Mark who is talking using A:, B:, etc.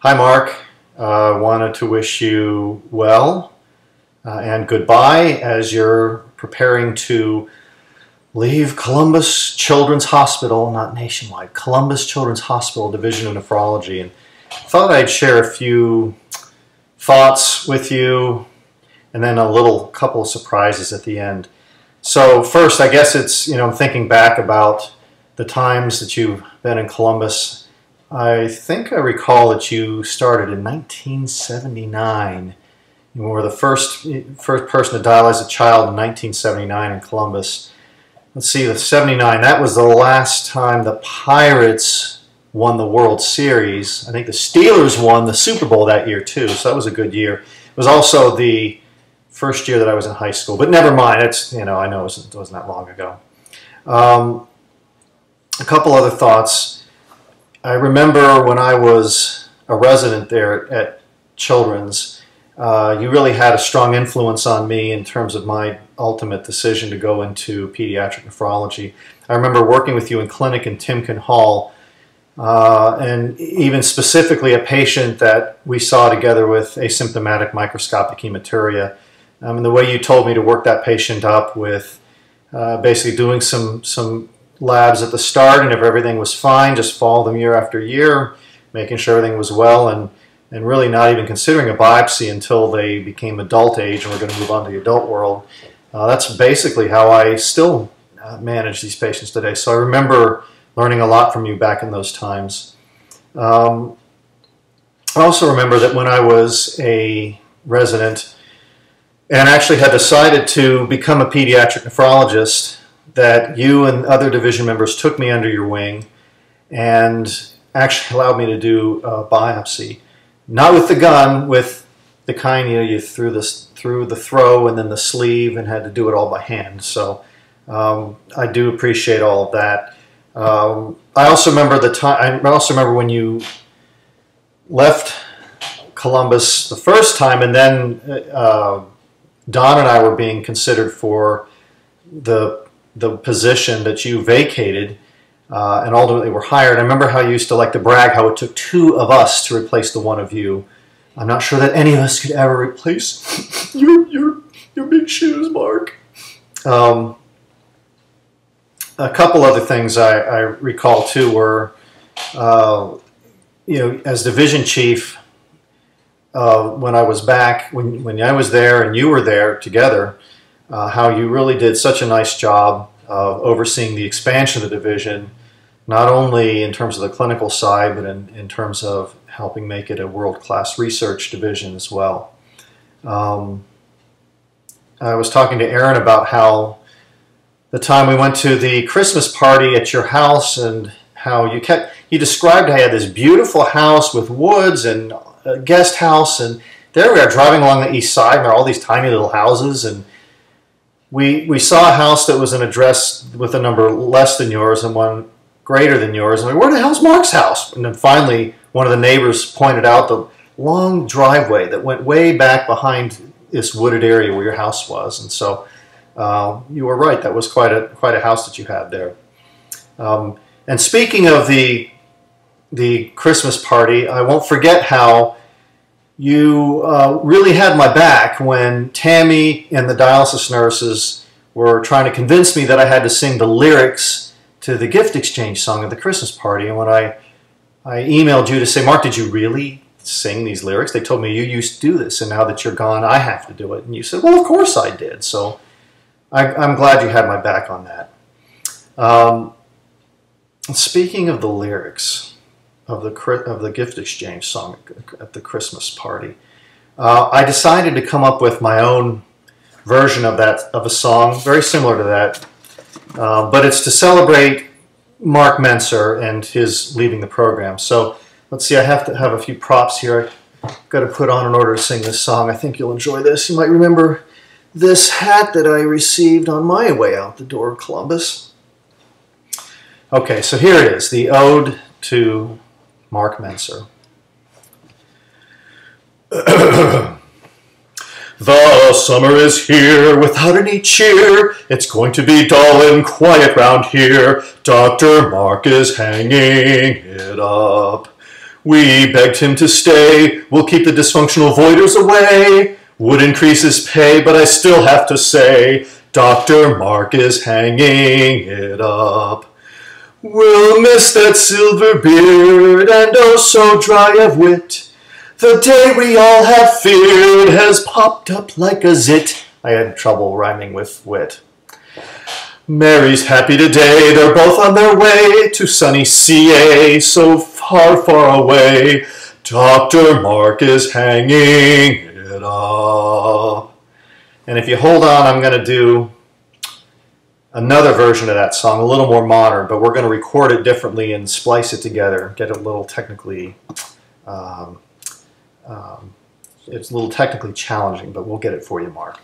A: Hi, Mark. I wanted to wish you well and goodbye as you're preparing to leave Columbus Children's Hospital, not Nationwide, Columbus Children's Hospital Division of Nephrology. And I thought I'd share a few thoughts with you and then a little couple of surprises at the end. So first, I guess it's, I'm thinking back about the times that you've been in Columbus. I think I recall that you started in 1979. You were the first person to dialyze a child in 1979 in Columbus. Let's see, the 79, that was the last time the Pirates won the World Series. I think the Steelers won the Super Bowl that year too, so that was a good year. It was also the first year that I was in high school, but never mind, it's, I know it wasn't that long ago. A couple other thoughts. I remember when I was a resident there at Children's, you really had a strong influence on me in terms of my ultimate decision to go into pediatric nephrology. I remember working with you in clinic in Timken Hall, and even specifically a patient that we saw together with asymptomatic microscopic hematuria. And the way you told me to work that patient up with basically doing some labs at the start, and if everything was fine, just follow them year after year, making sure everything was well, and really not even considering a biopsy until they became adult age and we're going to move on to the adult world. That's basically how I still manage these patients today. So I remember learning a lot from you back in those times. I also remember that when I was a resident and actually had decided to become a pediatric nephrologist, that you and other division members took me under your wing and actually allowed me to do a biopsy. Not with the gun, with the kind you threw the throw and then the sleeve and had to do it all by hand. So I do appreciate all of that. I also remember when you left Columbus the first time, and then Don and I were being considered for the position that you vacated and ultimately were hired. I remember how you used to like to brag how it took two of us to replace the one of you. I'm not sure that any of us could ever replace your big shoes, Mark. A couple other things I recall too were, as division chief, when I was back, when I was there and you were there together, how you really did such a nice job of overseeing the expansion of the division, not only in terms of the clinical side, but in terms of helping make it a world-class research division as well. I was talking to Aaron about how the time we went to the Christmas party at your house and how you described how you had this beautiful house with woods and a guest house, and there we are driving along the east side and there are all these tiny little houses, and we saw a house that was an address with a number less than yours and one greater than yours. And where the hell's Mark's house? And then finally, one of the neighbors pointed out the long driveway that went way back behind this wooded area where your house was. And so you were right. That was quite a house that you had there. And speaking of the Christmas party, I won't forget how you really had my back when Tammy and the dialysis nurses were trying to convince me that I had to sing the lyrics to the gift exchange song at the Christmas party. And when I emailed you to say, Mark, did you really sing these lyrics? They told me you used to do this, and now that you're gone, I have to do it. And you said, well, of course I did. So I'm glad you had my back on that. Speaking of the lyrics of the gift exchange song at the Christmas party, I decided to come up with my own version of a song very similar to that, but it's to celebrate Mark Menser and his leaving the program. So let's see, I have to have a few props here I've got to put on in order to sing this song. I think you'll enjoy this. You might remember this hat that I received on my way out the door of Columbus. Okay, so here it is, the Ode to Mark Menser. The summer is here without any cheer. It's going to be dull and quiet round here. Dr. Mark is hanging it up. We begged him to stay. We'll keep the dysfunctional voiders away. Would increase his pay, but I still have to say, Dr. Mark is hanging it up. We'll miss that silver beard and oh so dry of wit. The day we all have feared has popped up like a zit. I had trouble rhyming with wit. Mary's happy today, they're both on their way to sunny CA, so far, far away. Dr. Mark is hanging it up. And if you hold on, I'm going to do another version of that song, a little more modern, but we're going to record it differently and splice it together, get it a little technically, it's a little technically challenging, but we'll get it for you, Mark.